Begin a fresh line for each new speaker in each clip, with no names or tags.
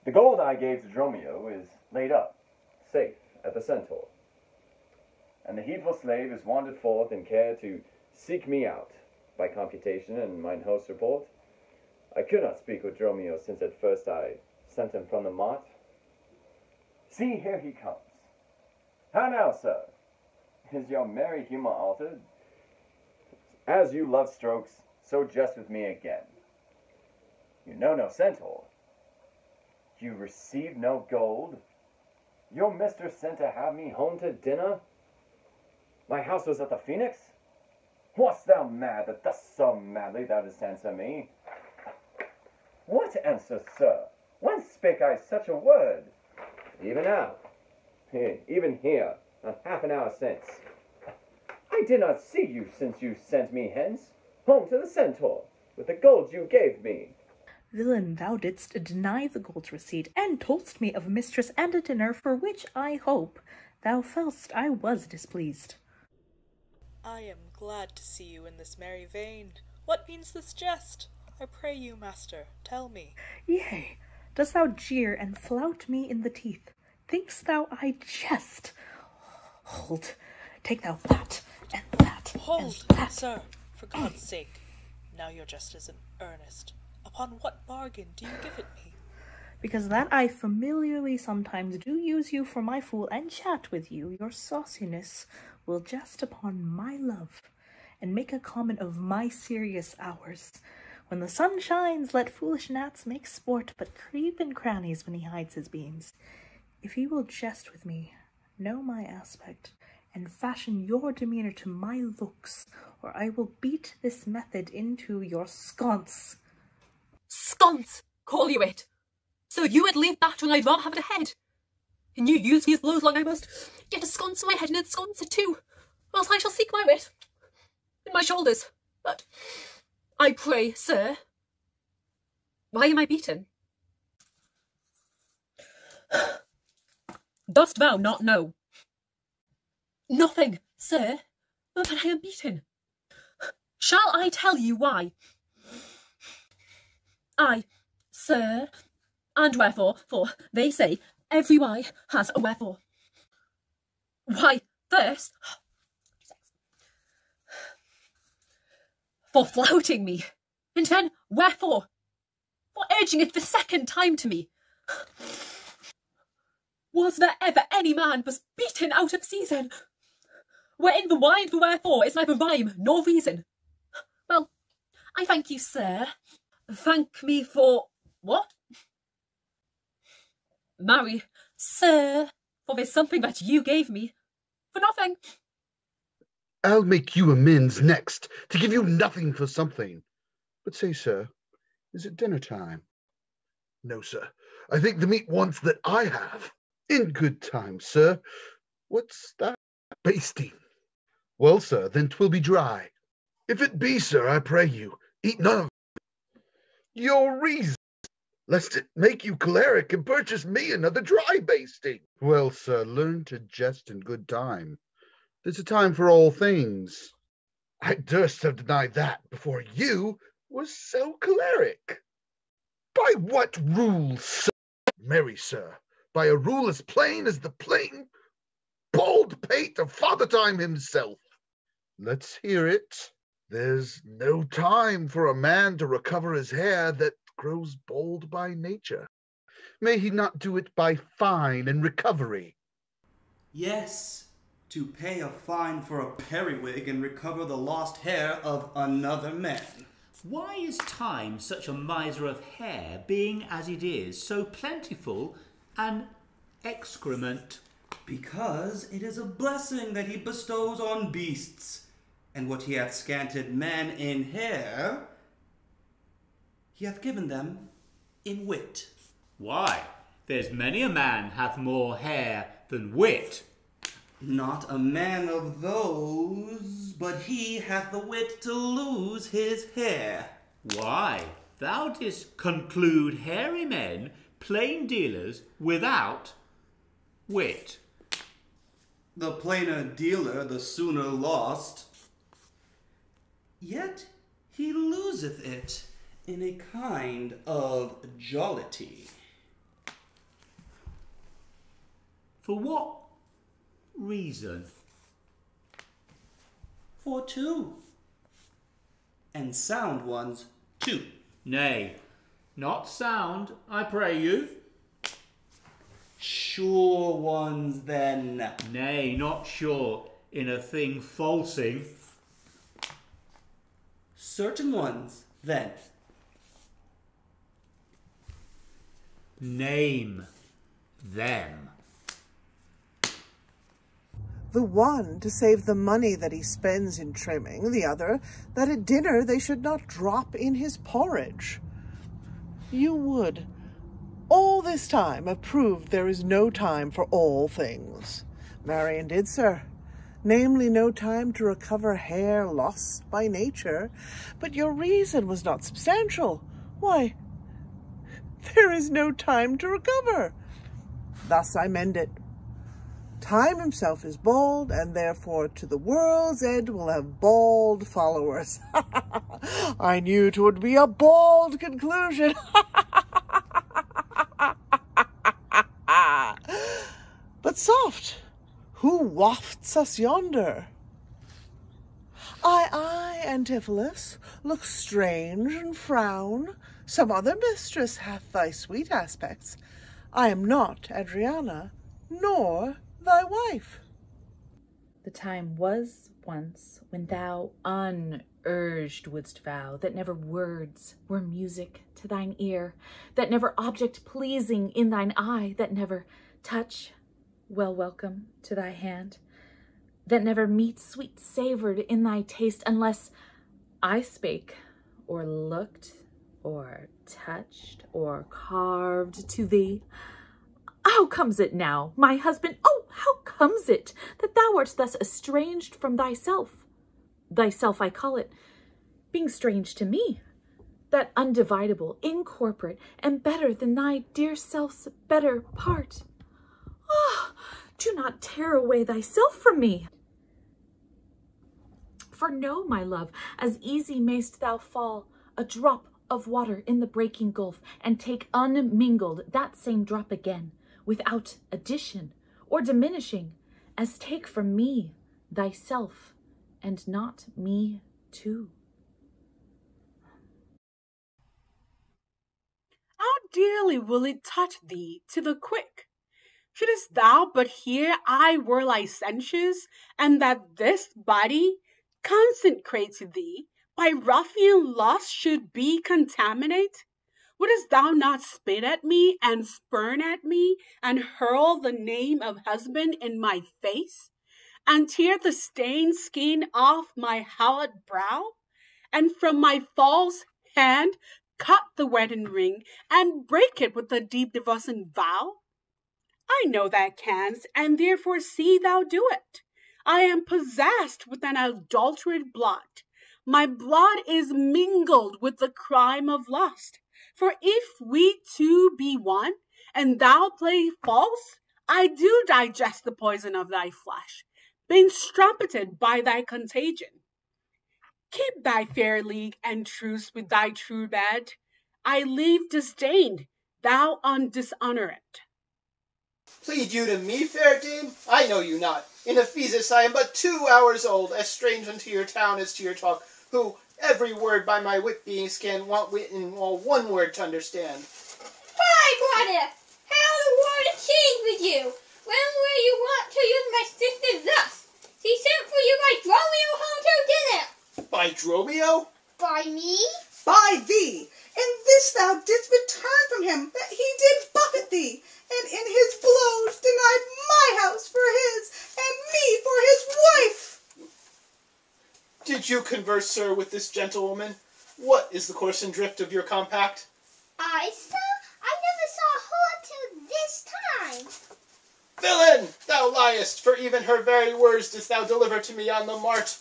The gold I gave to Dromio is laid up, safe, at the Centaur. And the heedful slave is wandered forth in care to seek me out, by computation and mine host's report. I could not speak with Dromio since at first I sent him from the mart. See, here he comes. How now, sir? Is your merry humor altered? As you love strokes, so jest with me again. You know no Centaur. You receive no gold. Your mistress sent to have me home to dinner. My house was at the Phoenix. Wast thou mad that thus so madly thou didst answer me? What answer, sir? When spake I such a word? Even now. Even here, not half an hour since. I did not see you since you sent me hence, home to the Centaur, with the gold you gave me.
Villain, thou didst deny the gold's receipt, and toldst me of a mistress and a dinner, for which I hope thou fell'st I was displeased.
I am glad to see you in this merry vein. What means this jest? I pray you, master, tell me.
Yea, dost thou jeer and flout me in the teeth? Think'st thou I jest? Hold, take thou that, and that,
Hold,
and that.
sir, for God's sake. Now your jest is in earnest. Upon what bargain do you give it me?
Because that I familiarly sometimes do use you for my fool, and chat with you, your sauciness will jest upon my love, and make a comment of my serious hours. When the sun shines, let foolish gnats make sport, but creep in crannies when he hides his beams. If you will jest with me, know my aspect, and fashion your demeanour to my looks, or I will beat this method into your sconce.
Sconce, call you it? So you would leave that when I'd rather have it ahead? And you use these blows long I must get a sconce in my head and ensconce it too, or else I shall seek my wit in my shoulders. But I pray, sir, why am I beaten? Dost thou not know? Nothing, sir, but that I am beaten. Shall I tell you why? Aye, sir, and wherefore, for they say every why has a wherefore. Why, first, for flouting me, and then wherefore, for urging it the second time to me. Was there ever any man was beaten out of season, wherein the why and the wherefore is neither rhyme nor reason? Well, I thank you, sir. Thank me for what? Marry, sir, for there's something that you gave me for nothing.
I'll make you amends next, to give you nothing for something. But say, sir, is it dinner time? No, sir. I think the meat wants that I have. In good time, sir. What's that? Basting. Well, sir, then 'twill be dry. If it be, sir, I pray you, eat none of it. Your reason, lest it make you choleric and purchase me another dry basting. Well, sir, learn to jest in good time. There's a time for all things. I durst have denied that before you was so choleric. By what rule, sir? Marry, sir, by a rule as plain as the plain, bald pate of Father Time himself. Let's hear it. There's no time for a man to recover his hair that grows bald by nature. May he not do it by fine and recovery?
Yes, to pay a fine for a periwig and recover the lost hair of another man.
Why is time such a miser of hair, being as it is, so plentiful an excrement?
Because it is a blessing that he bestows on beasts, and what he hath scanted man in hair, he hath given them in wit.
Why, there's many a man hath more hair than wit.
Not a man of those, but he hath the wit to lose his hair.
Why, thou didst conclude hairy men, plain dealers, without wit.
The plainer dealer, the sooner lost. Yet he loseth it in a kind of jollity.
For what reason?
For two. And sound ones too.
Nay, not sound, I pray you.
Sure ones then.
Nay, not sure in a thing falsing.
Certain ones then.
Name them.
The one to save the money that he spends in trimming, the other that at dinner they should not drop in his porridge. You would, all this time, have proved there is no time for all things. Marian did, sir. Namely, no time to recover hair lost by nature. But your reason was not substantial. Why, there is no time to recover. Thus I mend it. Time himself is bald, and therefore to the world's end will have bald followers. I knew 'twould be a bald conclusion. But soft, who wafts us yonder? I, Antipholus, look strange and frown. Some other mistress hath thy sweet aspects. I am not Adriana, nor thy wife.
The time was once when thou unurged wouldst vow that never words were music to thine ear, that never object pleasing in thine eye, that never touch well welcome to thy hand, that never meat sweet savored in thy taste, unless I spake or looked or touched or carved to thee. How comes it now, my husband, oh, how comes it that thou art thus estranged from thyself? Thyself I call it, being strange to me, that undividable, incorporate, and better than thy dear self's better part. Ah, do not tear away thyself from me. For know, my love, as easy mayst thou fall a drop of water in the breaking gulf, and take unmingled that same drop again, without addition or diminishing, as take from me thyself, and not me too.
How dearly will it touch thee to the quick, shouldst thou but hear I were licentious, and that this body, consecrate to thee, by ruffian lust should be contaminate? Wouldst thou not spit at me and spurn at me and hurl the name of husband in my face and tear the stained skin off my hallowed brow and from my false hand cut the wedding ring and break it with a deep devotion vow? I know thou canst, and therefore see thou do it. I am possessed with an adulterate blood. My blood is mingled with the crime of lust. For if we two be one, and thou play false, I do digest the poison of thy flesh, being strumpeted by thy contagion. Keep thy fair league and truce with thy true bed. I leave disdained, thou undishonored.
Plead you to me, fair dame? I know you not. In Ephesus I am but 2 hours old, as strange unto your town as to your talk, who every word by my wit being scanned want wit in all one word to understand.
Why, brother, how the world has changed with you? When were you wont to use my sister thus? She sent for you by Dromio home to dinner.
By Dromio?
By me?
By thee. In this thou didst return from him, that he did buffet thee, and in his blows denied my house for his, and me for his wife.
Did you converse, sir, with this gentlewoman? What is the course and drift of your compact?
I never saw her till this time.
Villain! Thou liest, for even her very words didst thou deliver to me on the mart.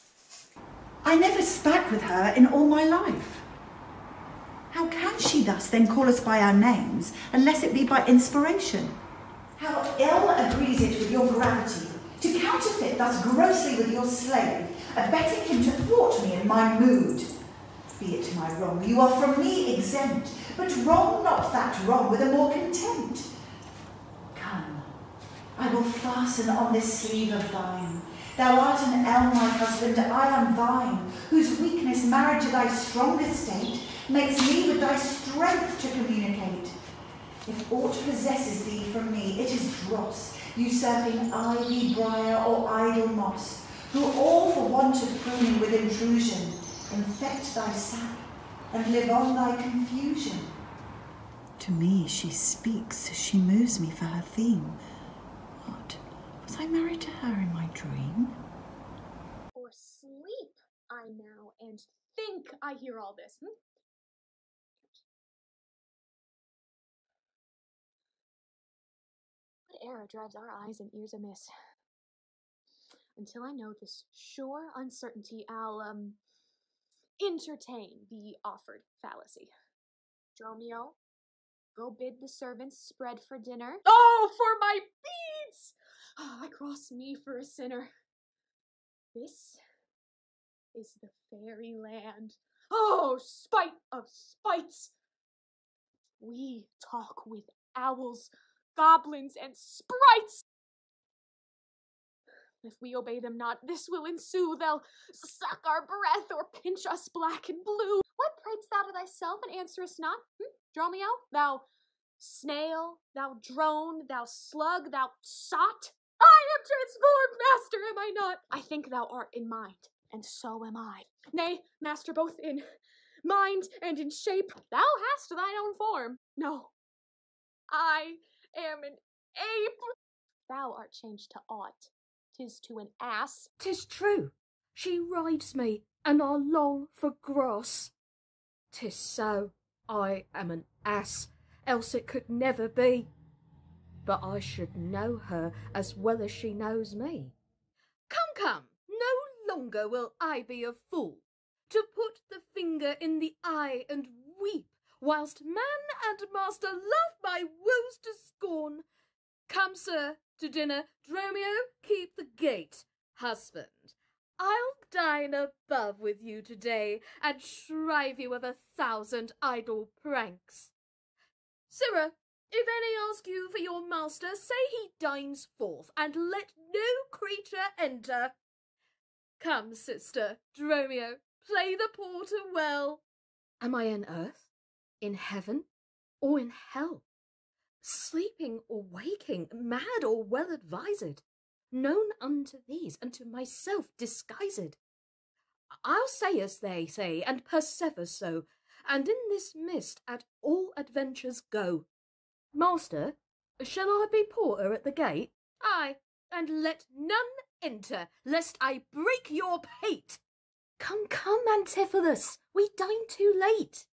I never spat with her in all my life. How can she thus then call us by our names, unless it be by inspiration? How ill agrees it with your gravity, to counterfeit thus grossly with your slave, abetting him to thwart me in my mood. Be it my wrong, you are from me exempt, but wrong not that wrong with a more contempt. Come, I will fasten on this sleeve of thine. Thou art an elm, my husband, I am thine, whose weakness married to thy stronger state makes me with thy strength to communicate. If aught possesses thee from me, it is dross, usurping ivy, briar, or idle moss, who all for want of pruning with intrusion infect thy sap and live on thy confusion. To me she speaks, she moves me for her theme. What, was I married to her in my dream?
Or sleep I now and think I hear all this. What error drives our eyes and ears amiss? Until I know this sure uncertainty, I'll, entertain the offered fallacy. Dromio, go bid the servants spread for dinner. Oh, for my beads! I cross me for a sinner. This is the fairyland. Oh, spite of spites! We talk with owls, goblins, and sprites. If we obey them not, this will ensue. They'll suck our breath or pinch us black and blue. What pratest thou to thyself and answerest not? Dromio, thou snail, thou drone, thou slug, thou sot? I am transformed, master, am I not? I think thou art in mind, and so am I. Nay, master, both in mind and in shape. Thou hast thine own form. No, I am an ape. Thou art changed to aught. 'Tis to an ass.
'Tis true, she rides me, and I long for grass. 'Tis so, I am an ass, else it could never be. But I should know her as well as she knows me. Come, no longer will I be a fool, to put the finger in the eye and weep, whilst man and master laugh my woes to scorn. Come, sir, to dinner. Dromio, keep the gate. Husband, I'll dine above with you today, and shrive you of 1,000 idle pranks. Sirrah, if any ask you for your master, say he dines forth, and let no creature enter. Come, sister, Dromio, play the porter well. Am I in earth, in heaven, or in hell? Sleeping or waking, mad or well advised, known unto these, and to myself disguised. I'll say as they say, and persever so, and in this mist at all adventures go. Master, shall I be porter at the gate? Aye, and let none enter, lest I break your pate. Come, Antipholus, we dine too late.